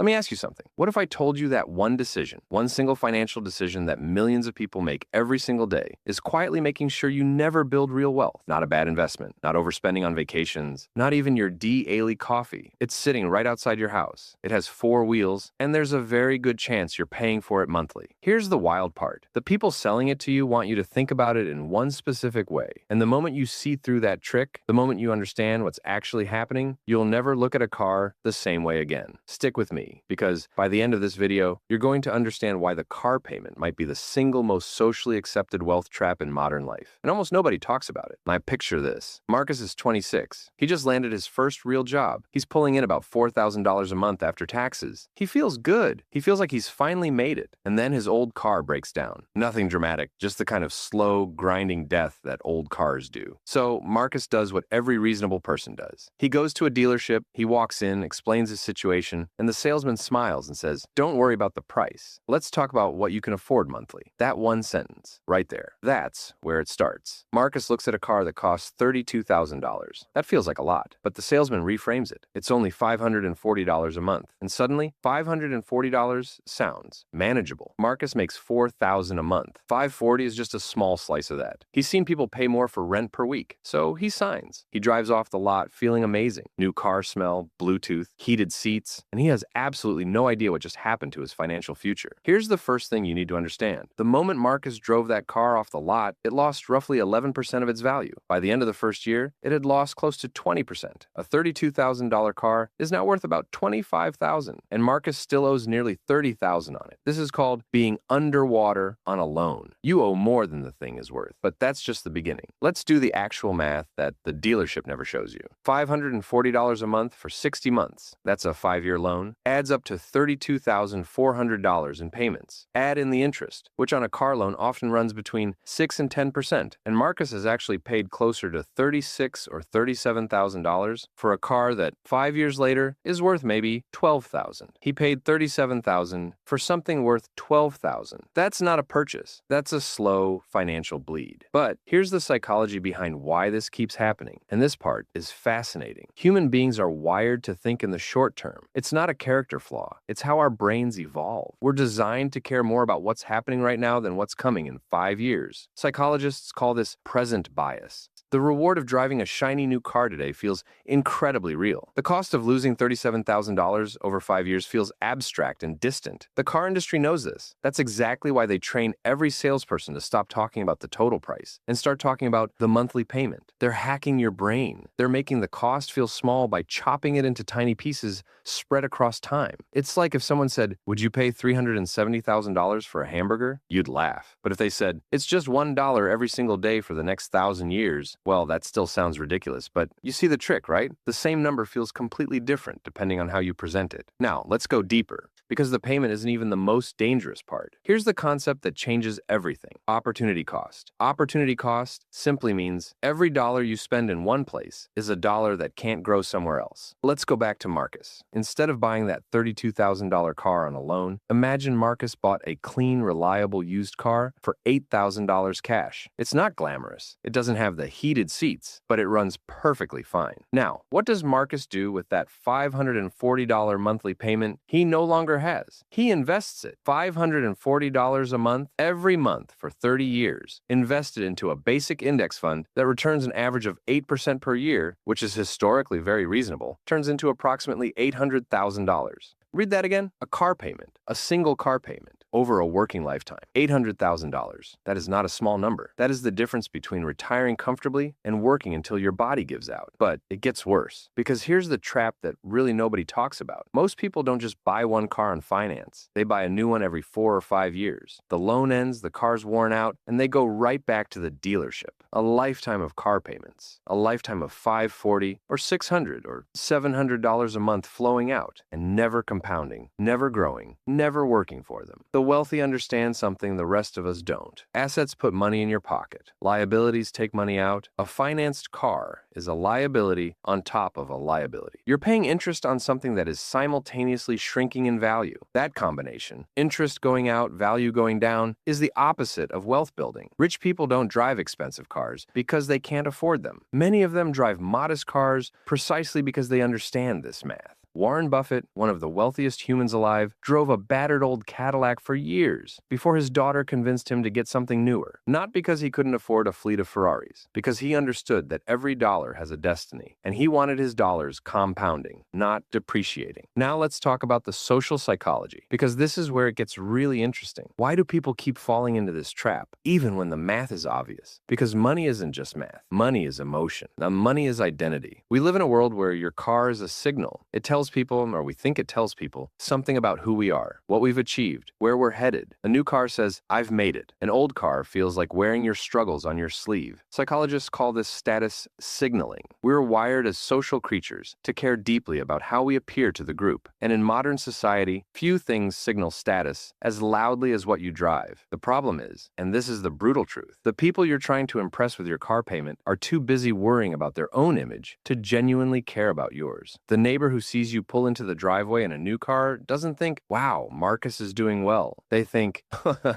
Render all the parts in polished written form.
Let me ask you something. What if I told you that one decision, one single financial decision that millions of people make every single day, is quietly making sure you never build real wealth? Not a bad investment, not overspending on vacations, not even your daily coffee. It's sitting right outside your house. It has 4 wheels, and there's a very good chance you're paying for it monthly. Here's the wild part. The people selling it to you want you to think about it in one specific way. And the moment you see through that trick, the moment you understand what's actually happening, you'll never look at a car the same way again. Stick with me, because by the end of this video, you're going to understand why the car payment might be the single most socially accepted wealth trap in modern life. And almost nobody talks about it. Now picture this. Marcus is 26. He just landed his first real job. He's pulling in about $4,000 a month after taxes. He feels good. He feels like he's finally made it. And then his old car breaks down. Nothing dramatic, just the kind of slow, grinding death that old cars do. So Marcus does what every reasonable person does. He goes to a dealership, he walks in, explains his situation, and the salesman smiles and says, "Don't worry about the price. Let's talk about what you can afford monthly." That one sentence, right there, that's where it starts. Marcus looks at a car that costs $32,000. That feels like a lot, but the salesman reframes it. It's only $540 a month. And suddenly, $540 sounds manageable. Marcus makes $4,000 a month. $540 is just a small slice of that. He's seen people pay more for rent per week, so he signs. He drives off the lot feeling amazing. New car smell, Bluetooth, heated seats, and he has absolutely no idea what just happened to his financial future. Here's the first thing you need to understand. The moment Marcus drove that car off the lot, it lost roughly 11% of its value. By the end of the first year, it had lost close to 20%. A $32,000 car is now worth about $25,000, and Marcus still owes nearly $30,000 on it. This is called being underwater on a loan. You owe more than the thing is worth, but that's just the beginning. Let's do the actual math that the dealership never shows you. $540 a month for 60 months. That's a 5-year loan. Adds up to $32,400 in payments. Add in the interest, which on a car loan often runs between 6 and 10%. And Marcus has actually paid closer to $36,000 or $37,000 for a car that 5 years later is worth maybe $12,000. He paid $37,000 for something worth $12,000. That's not a purchase. That's a slow financial bleed. But here's the psychology behind why this keeps happening. And this part is fascinating. Human beings are wired to think in the short term. It's not a character flaw. It's how our brains evolve. We're designed to care more about what's happening right now than what's coming in 5 years. Psychologists call this present bias. The reward of driving a shiny new car today feels incredibly real. The cost of losing $37,000 over 5 years feels abstract and distant. The car industry knows this. That's exactly why they train every salesperson to stop talking about the total price and start talking about the monthly payment. They're hacking your brain. They're making the cost feel small by chopping it into tiny pieces spread across time. It's like if someone said, "Would you pay $370,000 for a hamburger?" You'd laugh. But if they said, "It's just $1 every single day for the next 1,000 years, well, that still sounds ridiculous, but you see the trick, right? The same number feels completely different depending on how you present it. Now, let's go deeper, because the payment isn't even the most dangerous part. Here's the concept that changes everything: opportunity cost. Opportunity cost simply means every dollar you spend in one place is a dollar that can't grow somewhere else. Let's go back to Marcus. Instead of buying that $32,000 car on a loan, imagine Marcus bought a clean, reliable used car for $8,000 cash. It's not glamorous. It doesn't have the heated seats, but it runs perfectly fine. Now, what does Marcus do with that $540 monthly payment he no longer has? He invests it. $540 a month, every month for 30 years, invested into a basic index fund that returns an average of 8% per year, which is historically very reasonable, turns into approximately $800,000. Read that again. A car payment, a single car payment, over a working lifetime, $800,000. That is not a small number. That is the difference between retiring comfortably and working until your body gives out. But it gets worse, because here's the trap that really nobody talks about. Most people don't just buy one car on finance. They buy a new one every 4 or 5 years. The loan ends, the car's worn out, and they go right back to the dealership. A lifetime of car payments, a lifetime of $540 or $600 or $700 a month flowing out and never compounding, never growing, never working for them. The wealthy understand something the rest of us don't. Assets put money in your pocket. Liabilities take money out. A financed car is a liability on top of a liability. You're paying interest on something that is simultaneously shrinking in value. That combination, interest going out, value going down, is the opposite of wealth building. Rich people don't drive expensive cars because they can't afford them. Many of them drive modest cars precisely because they understand this math. Warren Buffett, one of the wealthiest humans alive, drove a battered old Cadillac for years before his daughter convinced him to get something newer. Not because he couldn't afford a fleet of Ferraris, because he understood that every dollar has a destiny, and he wanted his dollars compounding, not depreciating. Now let's talk about the social psychology, because this is where it gets really interesting. Why do people keep falling into this trap, even when the math is obvious? Because money isn't just math. Money is emotion. Now, money is identity. We live in a world where your car is a signal. It tells people, or we think it tells people, something about who we are, what we've achieved, where we're headed. A new car says, "I've made it." An old car feels like wearing your struggles on your sleeve. Psychologists call this status signaling. We're wired as social creatures to care deeply about how we appear to the group. And in modern society, few things signal status as loudly as what you drive. The problem is, and this is the brutal truth, the people you're trying to impress with your car payment are too busy worrying about their own image to genuinely care about yours. The neighbor who sees you pull into the driveway in a new car doesn't think, "Wow, Marcus is doing well." They think,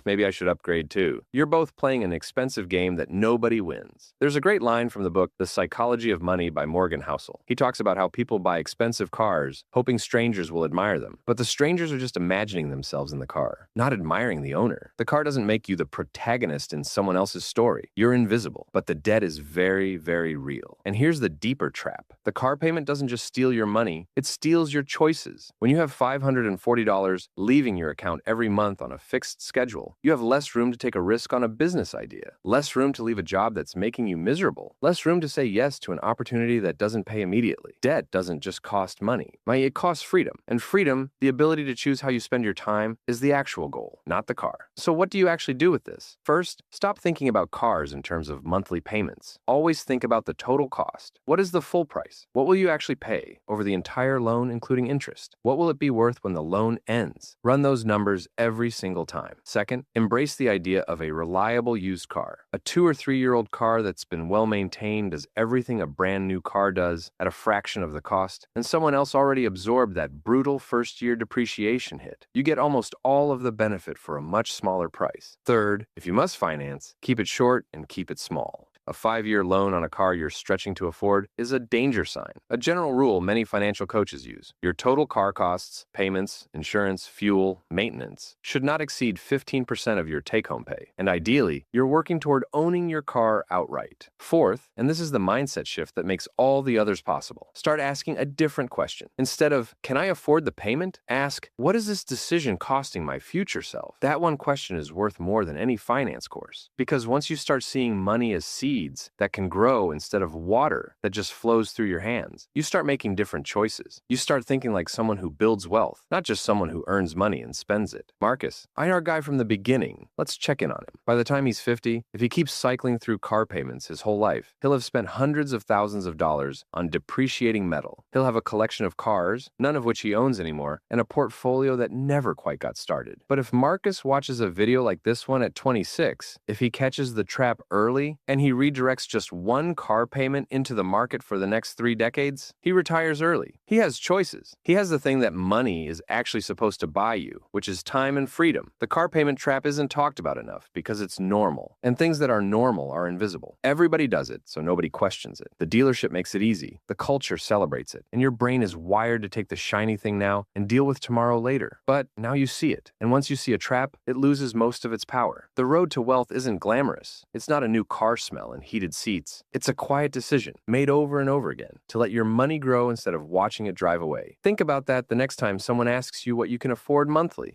"Maybe I should upgrade too." You're both playing an expensive game that nobody wins. There's a great line from the book The Psychology of Money by Morgan Housel. He talks about how people buy expensive cars hoping strangers will admire them, but the strangers are just imagining themselves in the car, not admiring the owner. The car doesn't make you the protagonist in someone else's story. You're invisible, but the debt is very, very real. And here's the deeper trap. The car payment doesn't just steal your money, it steals your choices. When you have $540 leaving your account every month on a fixed schedule, you have less room to take a risk on a business idea, less room to leave a job that's making you miserable, less room to say yes to an opportunity that doesn't pay immediately. Debt doesn't just cost money. It costs freedom. And freedom, the ability to choose how you spend your time, is the actual goal, not the car. So what do you actually do with this? First, stop thinking about cars in terms of monthly payments. Always think about the total cost. What is the full price? What will you actually pay over the entire loan, including interest? What will it be worth when the loan ends? Run those numbers every single time. Second, embrace the idea of a reliable used car. A 2 or 3-year-old car that's been well maintained, does everything a brand new car does at a fraction of the cost, and someone else already absorbed that brutal first-year depreciation hit. You get almost all of the benefit for a much smaller price. Third, if you must finance, keep it short and keep it small. A 5-year loan on a car you're stretching to afford is a danger sign. A general rule many financial coaches use: your total car costs, payments, insurance, fuel, maintenance should not exceed 15% of your take-home pay. And ideally, you're working toward owning your car outright. Fourth, and this is the mindset shift that makes all the others possible, start asking a different question. Instead of, "Can I afford the payment?" ask, "What is this decision costing my future self?" That one question is worth more than any finance course. Because once you start seeing money as seeds that can grow instead of water that just flows through your hands, you start making different choices. You start thinking like someone who builds wealth, not just someone who earns money and spends it. Marcus, I know our guy from the beginning. Let's check in on him. By the time he's 50, if he keeps cycling through car payments his whole life, he'll have spent hundreds of thousands of dollars on depreciating metal. He'll have a collection of cars, none of which he owns anymore, and a portfolio that never quite got started. But if Marcus watches a video like this one at 26, if he catches the trap early, and he redirects just one car payment into the market for the next 3 decades, he retires early. He has choices. He has the thing that money is actually supposed to buy you, which is time and freedom. The car payment trap isn't talked about enough because it's normal, and things that are normal are invisible. Everybody does it, so nobody questions it. The dealership makes it easy. The culture celebrates it, and your brain is wired to take the shiny thing now and deal with tomorrow later. But now you see it, and once you see a trap, it loses most of its power. The road to wealth isn't glamorous. It's not a new car smell and heated seats. It's a quiet decision, made over and over again, to let your money grow instead of watching it drive away. Think about that the next time someone asks you what you can afford monthly.